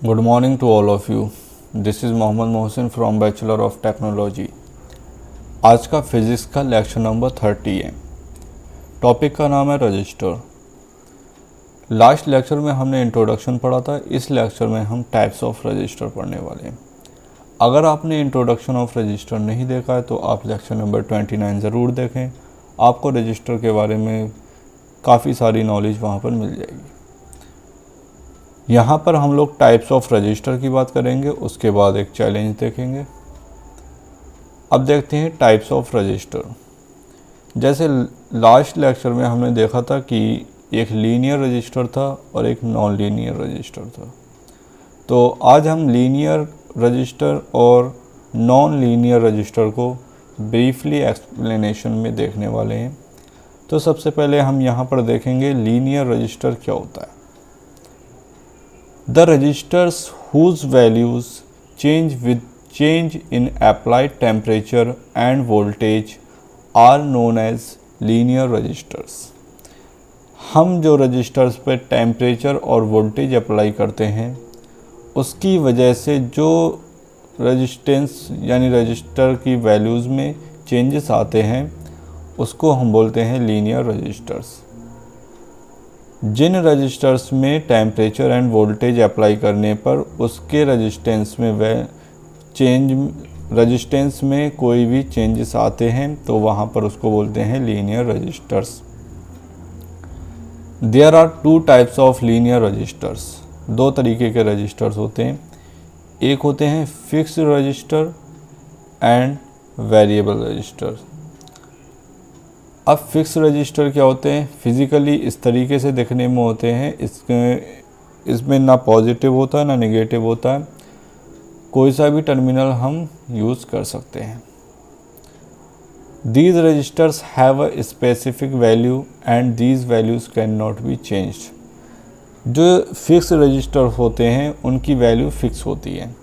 Good morning to all of you. This is Mohammad Mohsin from bachelor of technology. आज का physics का lecture number 30 है। Topic का नाम है रजिस्टर। लास्ट लेक्चर में हमने इंट्रोडक्शन पढ़ा था, इस लेक्चर में हम टाइप्स ऑफ रजिस्टर पढ़ने वाले हैं। अगर आपने इंट्रोडक्शन ऑफ रजिस्टर नहीं देखा है तो आप लेक्चर नंबर 29 ज़रूर देखें। आपको रजिस्टर के बारे में काफ़ी सारी नॉलेज वहाँ पर मिल जाएगी। यहाँ पर हम लोग टाइप्स ऑफ रजिस्टर की बात करेंगे, उसके बाद एक चैलेंज देखेंगे। अब देखते हैं टाइप्स ऑफ रजिस्टर। जैसे लास्ट लेक्चर में हमने देखा था कि एक लीनियर रजिस्टर था और एक नॉन लीनियर रजिस्टर था। तो आज हम लीनियर रजिस्टर और नॉन लीनियर रजिस्टर को ब्रीफली एक्सप्लेनेशन में देखने वाले हैं। तो सबसे पहले हम यहाँ पर देखेंगे लीनियर रजिस्टर क्या होता है। The registers whose values change with change in applied temperature and voltage are known as linear registers। हम जो रजिस्टर्स पे टेम्परेचर और वोल्टेज अप्लाई करते हैं उसकी वजह से जो रजिस्टेंस यानी रजिस्टर की वैल्यूज़ में चेंजेस आते हैं उसको हम बोलते हैं लीनियर रजिस्टर्स। जिन रजिस्टर्स में टेम्परेचर एंड वोल्टेज अप्लाई करने पर उसके रेजिस्टेंस में कोई भी चेंजेस आते हैं तो वहाँ पर उसको बोलते हैं linear resistors. There are two types of linear resistors. दो तरीके के रजिस्टर्स होते हैं, एक होते हैं fixed resistor and variable resistor. अब फिक्स रजिस्टर क्या होते हैं? फिज़िकली इस तरीके से दिखने में होते हैं, इसमें ना पॉजिटिव होता है ना नेगेटिव होता है, कोई सा भी टर्मिनल हम यूज़ कर सकते हैं। These resistors have a specific value and these values can not be changed. जो फिक्स रजिस्टर होते हैं उनकी वैल्यू फिक्स होती है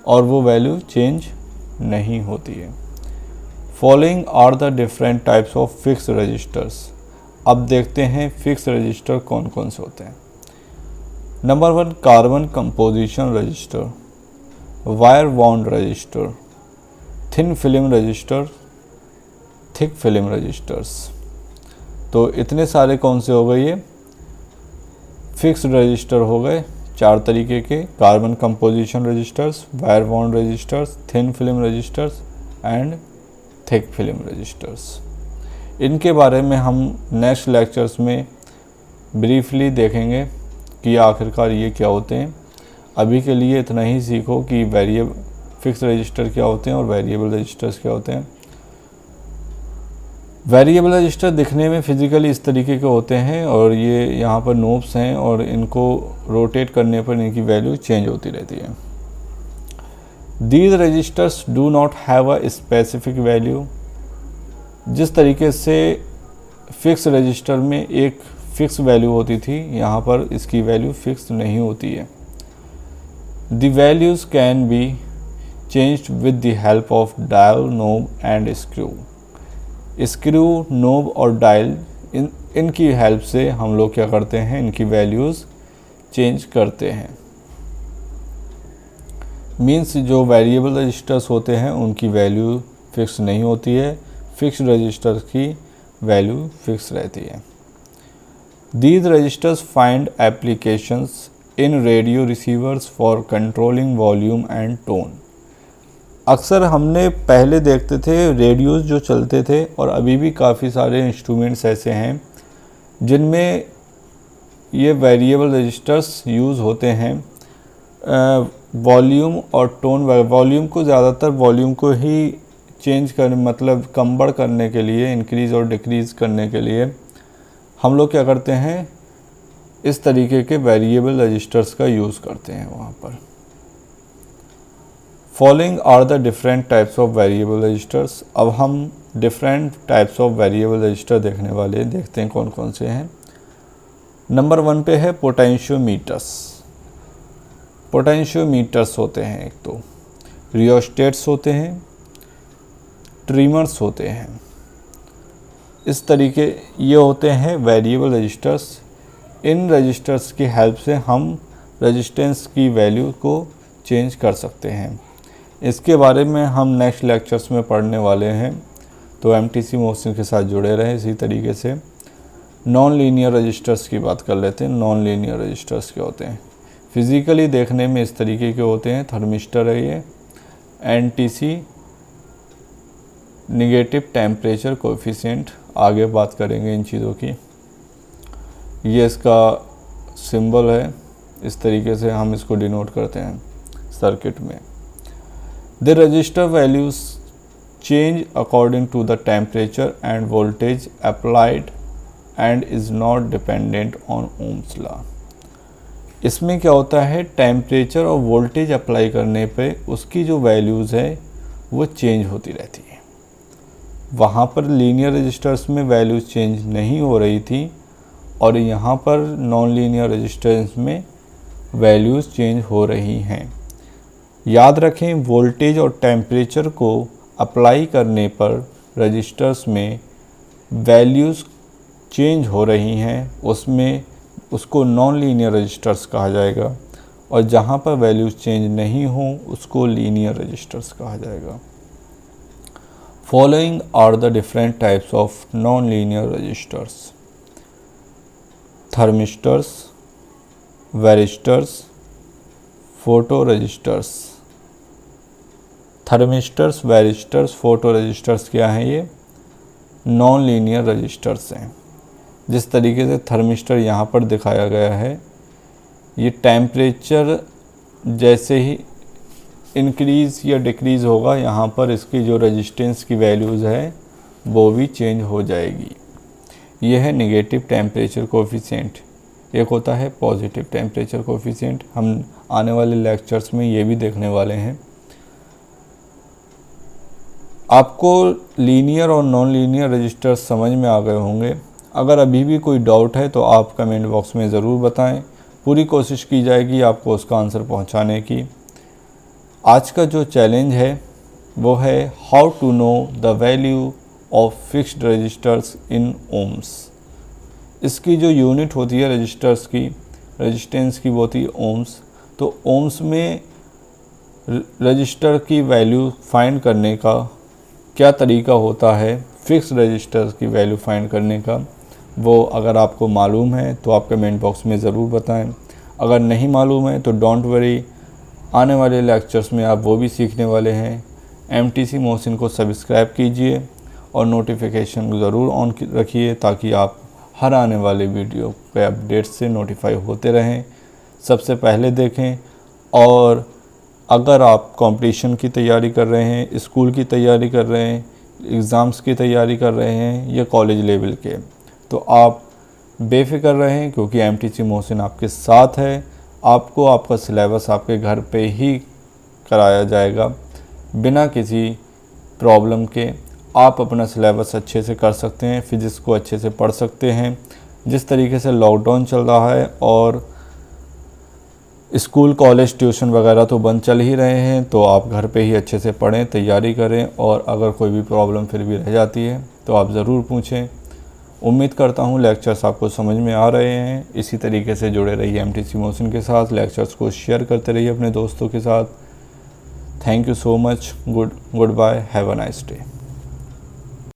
और वो वैल्यू चेंज नहीं होती है। Following are the different types of fix resistors. अब देखते हैं फिक्स रजिस्टर कौन कौन से होते हैं। Number 1 carbon composition resistor, wire bound resistor, thin film resistor, thick film resistors. तो इतने सारे कौन से हो गए? ये फिक्स रजिस्टर हो गए 4 तरीके के, carbon composition resistors, wire bound resistors, thin film resistors and thick film resistors. इनके बारे में हम नेक्स्ट लेक्चर्स में ब्रीफली देखेंगे कि आखिरकार ये क्या होते हैं। अभी के लिए इतना ही सीखो कि फिक्स रजिस्टर क्या होते हैं और वेरिएबल रजिस्टर्स क्या होते हैं। वेरिएबल रजिस्टर दिखने में फिज़िकली इस तरीके के होते हैं और ये यहाँ पर नोब्स हैं और इनको रोटेट करने पर इनकी वैल्यू चेंज होती रहती है। These registers do not have a specific value। जिस तरीके से फिक्स रजिस्टर में एक फिक्स वैल्यू होती थी, यहाँ पर इसकी वैल्यू फिक्स नहीं होती है। The values can be changed with the help of dial, knob and screw। Screw, knob और डायल इनकी हेल्प से हम लोग क्या करते हैं, इनकी वैल्यूज़ चेंज करते हैं। मीन्स जो वेरिएबल रजिस्टर्स होते हैं उनकी वैल्यू फिक्स नहीं होती है, फिक्स रजिस्टर्स की वैल्यू फिक्स रहती है। These resistors find applications in radio receivers for controlling volume and tone. अक्सर हमने पहले देखते थे रेडियोज़ जो चलते थे और अभी भी काफ़ी सारे इंस्ट्रूमेंट्स ऐसे हैं जिनमें ये वेरिएबल रजिस्टर्स यूज़ होते हैं। वॉल्यूम और टोन, वॉल्यूम को ज़्यादातर वॉल्यूम को ही चेंज करने मतलब कम बढ़ करने के लिए, इंक्रीज़ और डिक्रीज़ करने के लिए हम लोग क्या करते हैं, इस तरीके के वेरिएबल रजिस्टर्स का यूज़ करते हैं वहाँ पर। Following are the different types of variable resistors. अब हम different types of variable resistor देखने वाले, देखते हैं कौन कौन से हैं। नंबर 1 पे है पोटेंशियोमीटर्स। पोटेंशियोमीटर्स होते हैं, एक तो रियोस्टेट्स होते हैं, ट्रिमर्स होते हैं। इस तरीके ये होते हैं वेरिएबल रजिस्टर्स। इन रजिस्टर्स की हेल्प से हम रेजिस्टेंस की वैल्यू को चेंज कर सकते हैं। इसके बारे में हम नेक्स्ट लेक्चर्स में पढ़ने वाले हैं, तो एमटीसी मोशन के साथ जुड़े रहें। इसी तरीके से नॉन लीनियर रजिस्टर्स की बात कर लेते हैं। नॉन लीनियर रजिस्टर्स क्या होते हैं? फिज़िकली देखने में इस तरीके के होते हैं। थर्मिस्टर है ये, एनटीसी नेगेटिव टेम्परेचर कोएफिशिएंट, आगे बात करेंगे इन चीज़ों की। ये इसका सिंबल है, इस तरीके से हम इसको डिनोट करते हैं सर्किट में। The resistor values change according to the temperature and voltage applied and is not dependent on ohm's law. इसमें क्या होता है, टेम्परेचर और वोल्टेज अप्लाई करने पे उसकी जो वैल्यूज़ है वो चेंज होती रहती है। वहाँ पर लीनियर रजिस्टर्स में वैल्यूज चेंज नहीं हो रही थी और यहाँ पर नॉन लीनियर रजिस्टर्स में वैल्यूज़ चेंज हो रही हैं। याद रखें, वोल्टेज और टेम्परेचर को अप्लाई करने पर रजिस्टर्स में वैल्यूज़ चेंज हो रही हैं, उसमें उसको नॉन लीनियर रजिस्टर्स कहा जाएगा, और जहाँ पर वैल्यूज़ चेंज नहीं हों उसको लीनियर रजिस्टर्स कहा जाएगा। Following are the different types of non linear resistors: thermistors, varistors, photo resistors. Thermistors, varistors, photo resistors क्या हैं? ये नॉन लीनियर रजिस्टर्स हैं। जिस तरीके से थर्मिस्टर यहाँ पर दिखाया गया है, ये टेम्परेचर जैसे ही इंक्रीज़ या डिक्रीज़ होगा, यहाँ पर इसकी जो रेजिस्टेंस की वैल्यूज़ है वो भी चेंज हो जाएगी। यह है नेगेटिव टेम्परेचर कोएफिशिएंट। एक होता है पॉजिटिव टेम्परेचर कोएफिशिएंट। हम आने वाले लेक्चर्स में ये भी देखने वाले हैं। आपको लीनियर और नॉन लीनियर रजिस्टर्स समझ में आ गए होंगे। अगर अभी भी कोई डाउट है तो आप कमेंट बॉक्स में ज़रूर बताएं। पूरी कोशिश की जाएगी आपको उसका आंसर पहुंचाने की। आज का जो चैलेंज है वो है how to know the value of fixed resistors in ohms. इसकी जो यूनिट होती है रजिस्टर्स की, रेजिस्टेंस की, वो होती है ओम्स। तो ओम्स में रजिस्टर की वैल्यू फाइंड करने का क्या तरीका होता है, फिक्स्ड रजिस्टर की वैल्यू फाइंड करने का, वो अगर आपको मालूम है तो आप कमेंट बॉक्स में ज़रूर बताएं। अगर नहीं मालूम है तो डोंट वरी, आने वाले लेक्चर्स में आप वो भी सीखने वाले हैं। एमटीसी मोशन को सब्सक्राइब कीजिए और नोटिफिकेशन ज़रूर ऑन रखिए ताकि आप हर आने वाले वीडियो के अपडेट से नोटिफाई होते रहें, सबसे पहले देखें। और अगर आप कंपटीशन की तैयारी कर रहे हैं, स्कूल की तैयारी कर रहे हैं, एग्ज़ाम्स की तैयारी कर रहे हैं या कॉलेज लेवल के, तो आप बेफिक्र रहें क्योंकि एमटीसी मोशन आपके साथ है। आपको आपका सिलेबस आपके घर पे ही कराया जाएगा बिना किसी प्रॉब्लम के। आप अपना सिलेबस अच्छे से कर सकते हैं, फिज़िक्स को अच्छे से पढ़ सकते हैं। जिस तरीके से लॉकडाउन चल रहा है और स्कूल, कॉलेज, ट्यूशन वगैरह तो बंद चल ही रहे हैं, तो आप घर पे ही अच्छे से पढ़ें, तैयारी करें। और अगर कोई भी प्रॉब्लम फिर भी रह जाती है तो आप ज़रूर पूछें। उम्मीद करता हूँ लेक्चर्स आपको समझ में आ रहे हैं। इसी तरीके से जुड़े रहिए एमटीसी मोशन के साथ। लेक्चर्स को शेयर करते रहिए अपने दोस्तों के साथ। Thank you so much. Good bye, have a nice day.